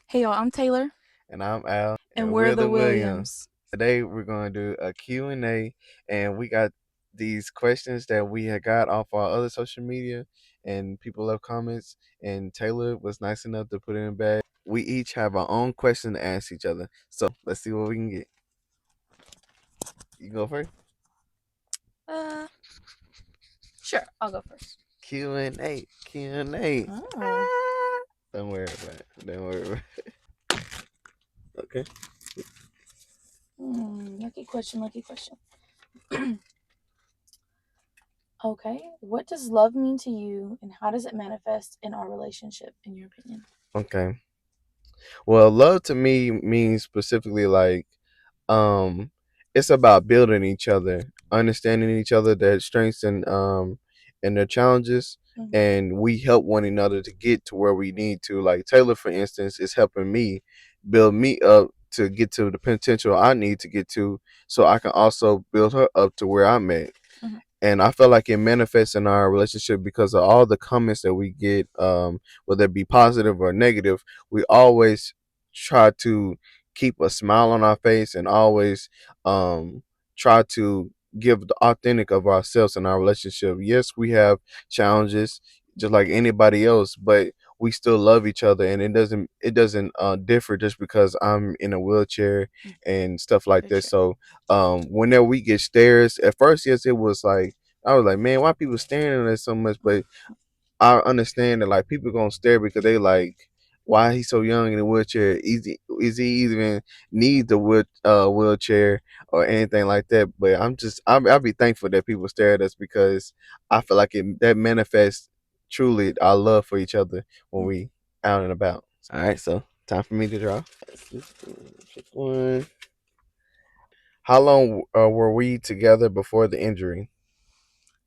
Hey y'all, I'm Taylor, And I'm Al, and and we're we're the the Williams. Williams. Today we're going to do a Q&A, and we got these questions that we had got off our other social media, and people left comments, and Taylor was nice enough to put it in a bag. We each have our own question to ask each other. So let's see what we can get. You go first? Uh, sure, I'll go first. Q&A, Q&A. Oh. Don't worry about it. Don't worry about it. Okay. Lucky question, lucky question. Okay, what does love mean to you, and how does it manifest in our relationship, in your opinion? Okay. Well, love to me means specifically um it's about building each other, understanding each other, their strengths and their challenges, Mm-hmm. and we help one another to get to where we need to. Like Taylor, for instance, is helping me build me up to get to the potential I need to get to, so I can also build her up to where I'm at. Mm-hmm. And I feel like it manifests in our relationship because of all the comments that we get, whether it be positive or negative. We always try to keep a smile on our face and always try to give the authentic of ourselves in our relationship. Yes, we have challenges just like anybody else, but we still love each other, and it doesn't differ just because I'm in a wheelchair and stuff like For this. sure. So whenever we get stares, at first, yes, it was like I was like, man, why people staring at us so much? But I understand that like people gonna stare because they like, why he's so young in a wheelchair? Is he even need the wheelchair or anything like that? But I'll be thankful that people stare at us because I feel like that manifests truly our love for each other when Mm. we out and about. All right, so time for me to draw. Pick one. How long were we together before the injury?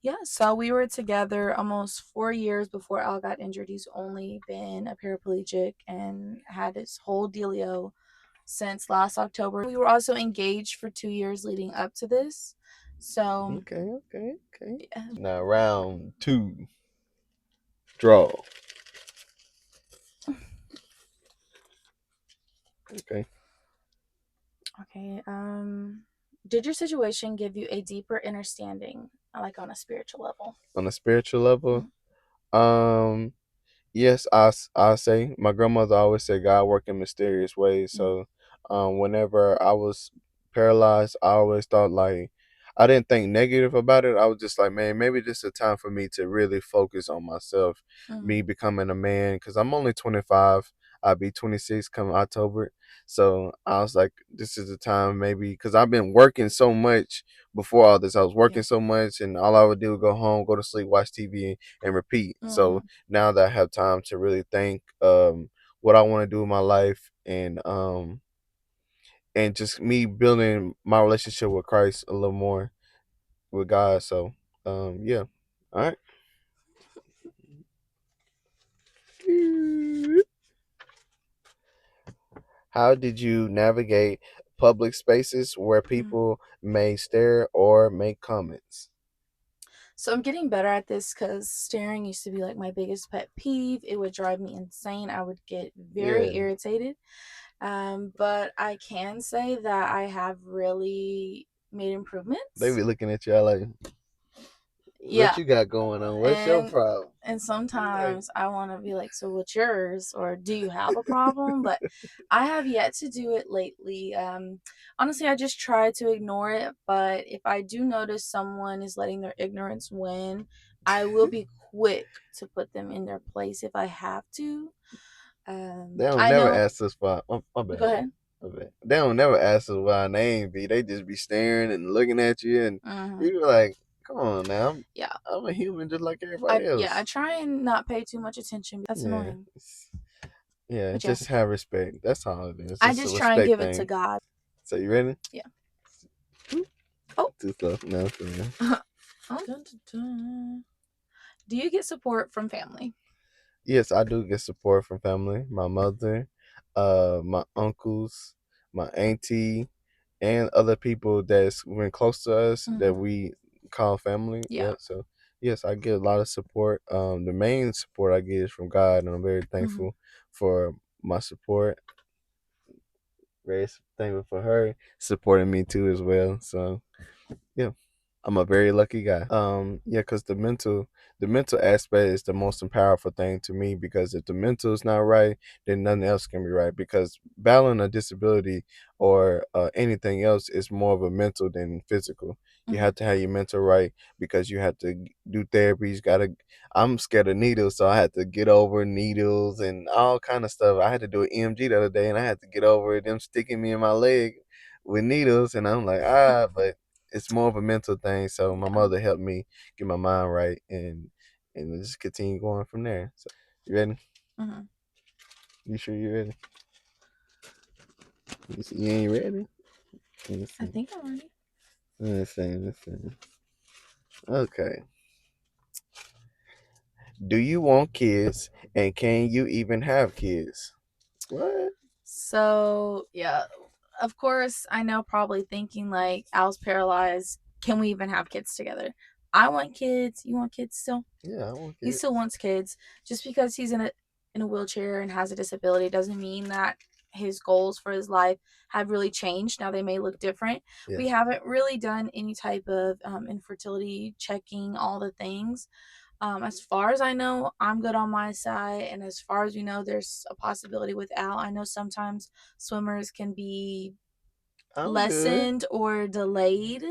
Yeah, so we were together almost 4 years before Al got injured. He's only been a paraplegic and had his whole dealio since last October. We were also engaged for 2 years leading up to this. So, Okay, okay, okay. yeah. Now round two, draw. Okay. Okay. Did your situation give you a deeper understanding, like on a spiritual level? On a spiritual level, Mm, um, yes, I say my grandmother always said God work in mysterious ways. mm, So, whenever I was paralyzed, I always thought like I didn't think negative about it. I was just like, man, maybe this is a time for me to really focus on myself, mm, me becoming a man, because I'm only 25. I'll be 26 come October. So I was like, this is the time maybe because I've been working so much before all this. I was yeah. working so much, and all I would do was go home, go to sleep, watch TV, and repeat. So Mm, now that I have time to really think what I want to do in my life, and just me building my relationship with Christ a little more with God. So yeah. All right. How did you navigate public spaces where mm. people may stare or make comments? So I'm getting better at this because staring used to be like my biggest pet peeve. It would drive me insane. I would get very Yeah. irritated. But I can say that I have really made They improvements. be looking at y'all like, what Yeah, you got going on? What's your and problem? and You like, sometimes I want to be like, so what's yours, or do you have a problem? But I have yet to do it lately. Honestly, I just try to ignore it, but if I do notice someone is letting their ignorance win, I will be quick to put them in their place if I have to. they don't I never know. ask us for my Go bad. ahead. My bad. They don't never ask us what our name be. They just be staring and looking at you, and Hmm. you be like, "Come on now, Yeah, I'm a human just like I everybody yeah I else." try and not pay too much attention. That's Yeah, annoying. yeah. But yeah, Just have respect. That's all it is. It's I just a just try and respect give it to thing. God. So you ready? Yeah. Oh. Two stuff. No, for real. Oh. Dun, dun, dun. Do you get support from family? Yes, I do get support from family. My mother, my uncles, my auntie, and other people that's been close to us that Hmm. we call family. Yeah. Yeah, so yes, I get a lot of support. The main support I get is from God, and I'm very Hmm. thankful for my support. Very thankful for her supporting me too as well. So yeah, I'm a very lucky guy. Yeah, because the mental aspect is the most powerful thing to me, because if the mental is not right, then nothing else can be right. Because battling a disability or anything else is more of a mental than physical. You Mhm. have to have your mental right, because you have to do therapy. You gotta. I'm scared of needles, so I had to get over needles and all kind of stuff. I had to do an EMG the other day, and I had to get over them sticking me in my leg with needles, and I'm like, but it's more of a mental thing. So my Yeah. mother helped me get my mind right, and just continue going from there. So you ready? Mhm. You sure you ready? You ain't ready? Let's I see. think I'm ready. Let's see. Let's see. Okay. Do you want kids, and can you even have kids? What? So, yeah, of course, I know probably thinking like Al's paralyzed. Can we even have kids together? I want kids. You want kids still? Yeah, I want He kids. still wants kids. Just because he's in a wheelchair and has a disability doesn't mean that his goals for his life have really changed. Now they may look different. Yeah. We haven't really done any type of infertility checking, all the things. As far as I know, I'm good on my side, and as far as we know, there's a possibility with Al. I know sometimes swimmers can be I'm good. lessened or delayed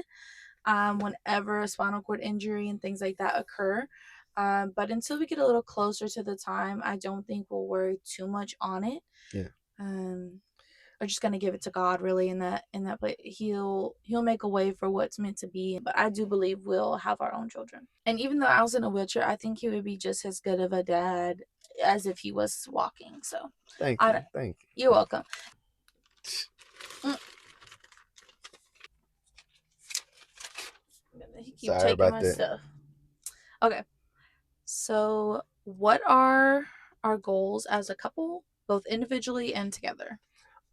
whenever a spinal cord injury and things like that occur. But until we get a little closer to the time, I don't think we'll worry too much on it. Yeah. Um, we're just gonna give it to God, really. In that place, He'll make a way for what's meant to be. But I do believe we'll have our own children. And even though I was in a wheelchair, I think he would be just as good of a dad as if he was walking. So, Thank I you. Thank you're welcome. Mm, he you. keep Sorry taking about my that. stuff. Okay, so what are our goals as a couple, both individually and together?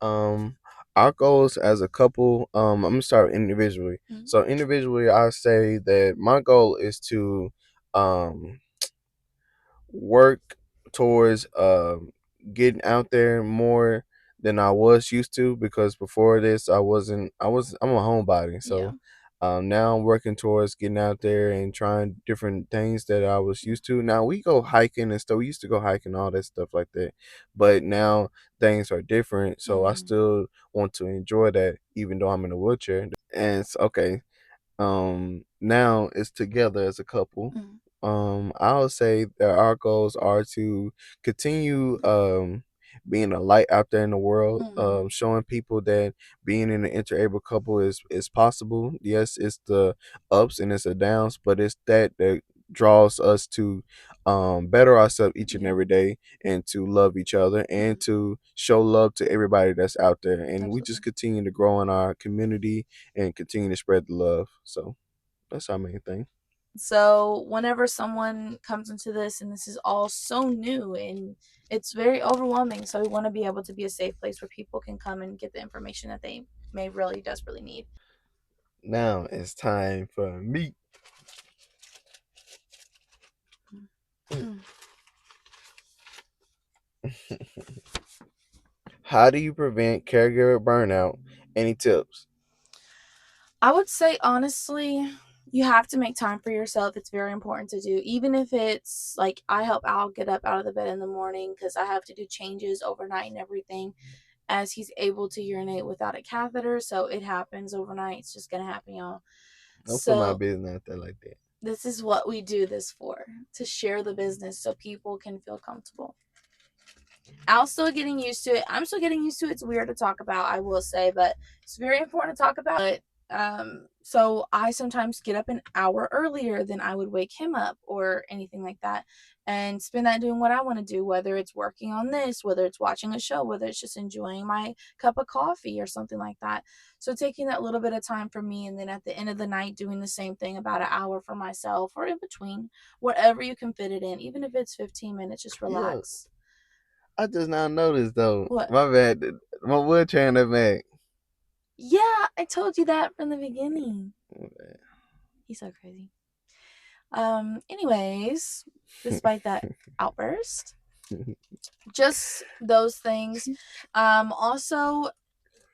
Um, our goals as a couple. I'm gonna start individually. Mm-hmm. So individually, I say that my goal is to um work towards getting out there more than I was used to, because before this I wasn't. I'm a homebody, Yeah. so now I'm working towards getting out there and trying different things that I was used to. Now we go hiking and stuff. We used to go hiking, all that stuff like that, but now things are different. So I Mm-hmm. still want to enjoy that, even though I'm in a wheelchair. And it's okay. Now it's together as a couple. Mm-hmm. I'll say that our goals are to continue being a light out there in the world, Mm-hmm. showing people that being in an interabled couple is possible. Yes, it's the ups and it's the downs, but it's that draws us to better ourselves each and Yeah. every day, and to love each other, and Mm-hmm. to show love to everybody that's out there. And we just Absolutely. continue to grow in our community and continue to spread the love. So that's our main thing. So whenever someone comes into this and this is all so new and it's very overwhelming, so we want to be able to be a safe place where people can come and get the information that they may really desperately need. Now it's time for me. Mm. How do you prevent caregiver burnout? Any tips? I would say honestly, you have to make time for yourself. It's very important to do, even if it's like I help Al get up out of the bed in the morning because I have to do changes overnight and everything, as he's able to urinate without a catheter. So it happens overnight. It's just gonna happen, y'all. Don't put my So business out there like that. this is what we do this for, to share the business so people can feel comfortable. Al's still getting used to it. I'm still getting used to it. It's weird to talk about, I will say, but it's very important to talk about. But so I sometimes get up an hour earlier than I would wake him up or anything like that, and spend that doing what I want to do, whether it's working on this, whether it's watching a show, whether it's just enjoying my cup of coffee or something like that. So taking that little bit of time for me, and then at the end of the night doing the same thing about an hour for myself, or in between, whatever you can fit it in, even if it's 15 minutes, just Yeah, relax. I just now noticed though. What? My bad. My wheelchair in the back. Yeah, I told you that from the beginning. He's so crazy. Anyways, despite that outburst, Just those things. Also,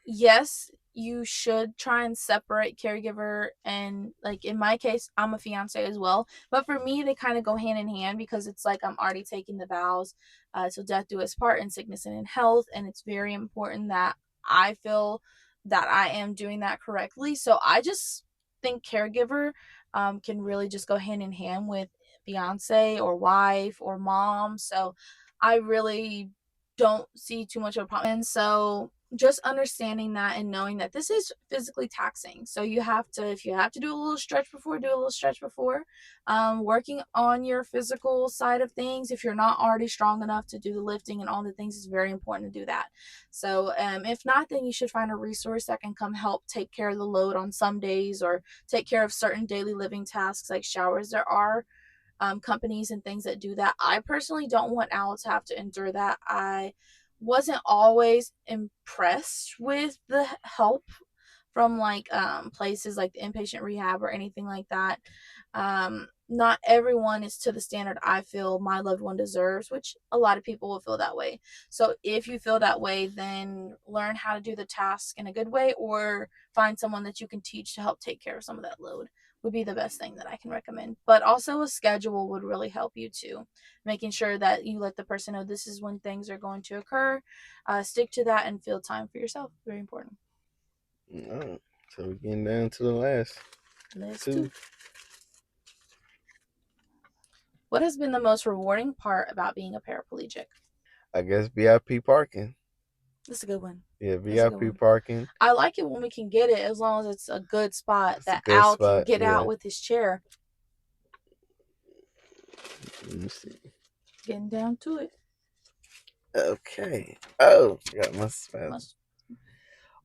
yes, you should try and separate caregiver and, like, in my case, I'm a fiance as well. But for me, they kind of go hand in hand because it's like I'm already taking the vows till death do us part in sickness and in health. And it's very important that I feel that I am doing that correctly. So I just think caregiver can really just go hand in hand with fiance or wife or mom. So I really don't see too much of a problem. And so just understanding that and knowing that this is physically taxing. So you have to, if you have to do a little stretch before, do a little stretch before. Working on your physical side of things. If you're not already strong enough to do the lifting and all the things, it's very important to do that. So if not, then you should find a resource that can come help take care of the load on some days or take care of certain daily living tasks like showers. There are companies and things that do that. I personally don't want Al to have to endure that. I wasn't always impressed with the help from like places like the inpatient rehab or anything like that. Not everyone is to the standard I feel my loved one deserves, which a lot of people will feel that way. So if you feel that way, then learn how to do the task in a good way or find someone that you can teach to help take care of some of that load would be the best thing that I can recommend. But also a schedule would really help you too. Making sure that you let the person know this is when things are going to occur. Stick to that and feel time for yourself. Very important. Alright, so we're getting down to the last Let's two. do. What has been the most rewarding part about being a paraplegic? I guess VIP parking. That's a good one. Yeah, That's a good VIP one. parking. I like it when we can get it as long as it's a good spot It's a that good Al can spot. get out Yeah. with his chair. Let me see. Getting down to it. Okay. Oh, got my spell. Must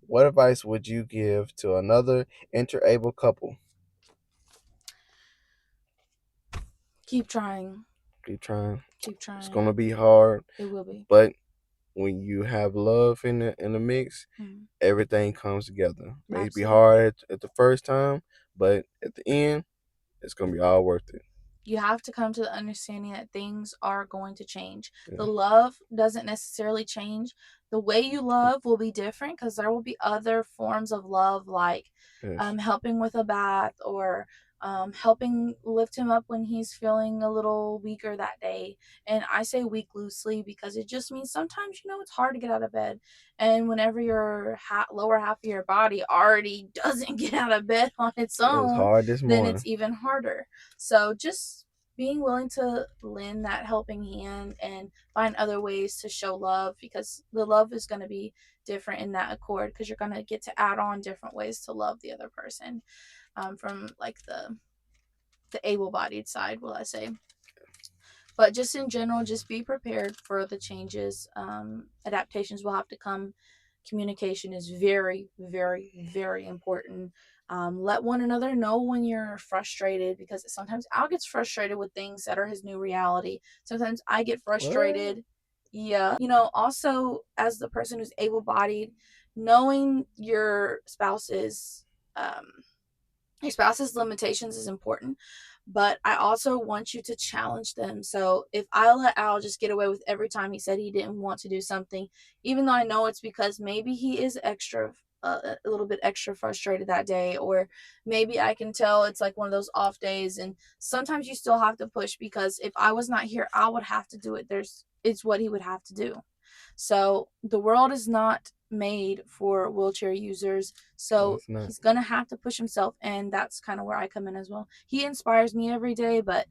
What advice would you give to another interable couple? keep trying. Keep trying. Keep It's trying. gonna be hard, It will be. but when you have love in the mix, Mhm. everything comes together. May be Absolutely. hard at the first time, but at the end, it's gonna be all worth it. You have to come to the understanding that things are going to change. The Yeah. love doesn't necessarily change. The way you love will be different because there will be other forms of love, like Yes. helping with a bath or helping lift him up when he's feeling a little weaker that day. And I say weak loosely because it just means sometimes, it's hard to get out of bed. And whenever your lower half of your body already doesn't get out of bed on its It was own, hard this then it's morning. even harder. So just being willing to lend that helping hand and find other ways to show love because the love is going to be different in that accord because you're going to get to add on different ways to love the other person from like the able-bodied side, will I say. But just in general, just be prepared for the changes. Adaptations will have to come. Communication is very, very, very important. Let one another know when you're frustrated because sometimes Al gets frustrated with things that are his new reality. Sometimes I get What? frustrated. Yeah. Also, as the person who's able bodied, knowing um, your spouse's limitations is important, but I also want you to challenge them. So if I let Al just get away with every time he said he didn't want to do something, even though I know it's because maybe he is a little bit extra frustrated that day, or maybe I can tell it's like one of those off days, and sometimes you still have to push because if I was not here, I would have to do it. It's what he would have to do. So the world is not made for wheelchair users. No, So it's not. he's gonna have to push himself, and that's kind of where I come in as well. He inspires me every day, but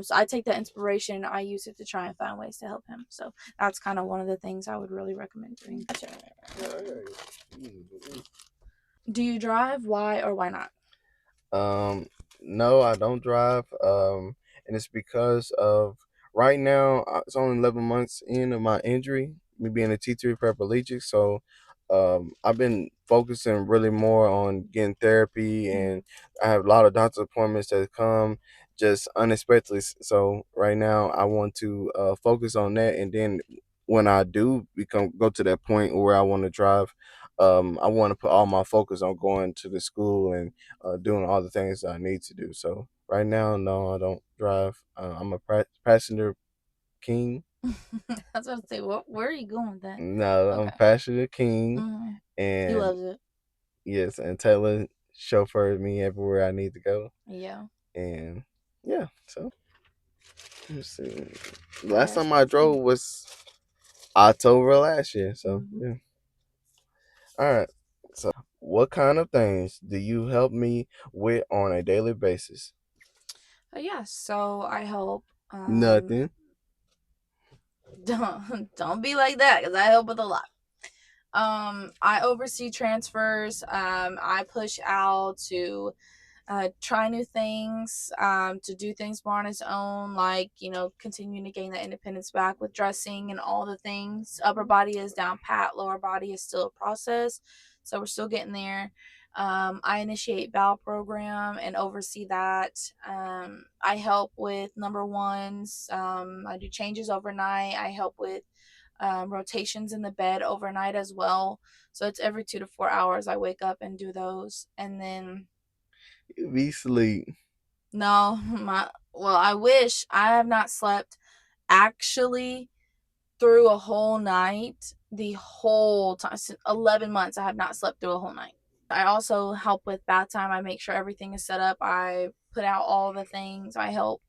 so I take that inspiration and I use it to try and find ways to help him. So that's kind of one of the things I would really recommend doing. Do you drive? Why or why not? No, I don't drive. And it's because of right now. It's only 11 months in of my injury, me being a T3 paraplegic. So, I've been focusing really more on getting therapy, Mm. and I have a lot of doctor appointments that come just unexpectedly. So right now, I want to focus on that, and then when I do become go to that point where I want to drive, I want to put all my focus on going to the school and doing all the things I need to do. So right now, no, I don't drive. I'm a passenger king. I was about to say, where are you going with that? No, I'm Okay. Pastor King, Hmm. He and loves it. yes, and Taylor chauffeurs me everywhere I need to go, Yeah. and yeah. So let's see. All right, Last that's time I beautiful. drove was October last year. So Hmm. yeah. All right. So, what kind of things do you help me with on a daily basis? Yeah, so I help. Nothing. Don't be like that, because I help with a lot. I oversee transfers. I push out to try new things, to do things more on his own, like, continuing to gain that independence back with dressing and all the things. Upper body is down pat, lower body is still a process. So we're still getting there. I initiate bowel program and oversee that. I help with number ones. I do changes overnight. I help with rotations in the bed overnight as well. So it's every 2 to 4 hours I wake up and do those. And then You be sleep. no, I wish. I have not slept actually through a whole night the whole time. 11 months I have not slept through a whole night. I also help with bath time. I make sure everything is set up. I put out all the things. I help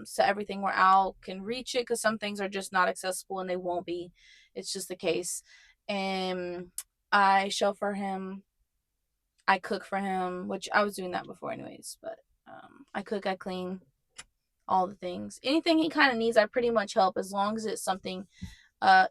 set everything where Al can reach it, because some things are just not accessible and they won't be. It's just the case. And I chauffeur him. I cook for him, which I was doing that before anyways, but I cook, I clean, all the things. Anything he kind of needs, I pretty much help, as long as it's something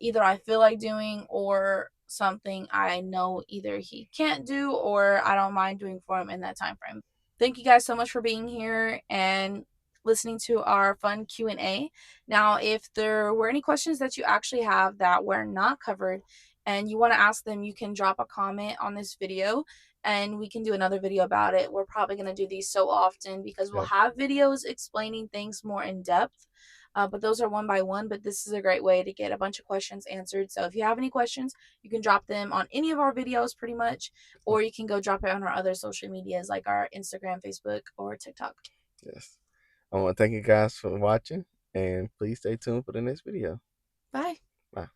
either I feel like doing or something I know either he can't do or I don't mind doing for him in that time frame. Thank you guys so much for being here and listening to our fun Q&A. Now, if there were any questions that you actually have that were not covered and you want to ask them, you can drop a comment on this video and we can do another video about it. We're probably going to do these so often because we'll Yep. have videos explaining things more in depth. But those are one by one. But this is a great way to get a bunch of questions answered. So if you have any questions, you can drop them on any of our videos pretty much, or you can go drop it on our other social medias like our Instagram, Facebook, or TikTok. Yes. I want to thank you guys for watching, and please stay tuned for the next video. Bye. Bye.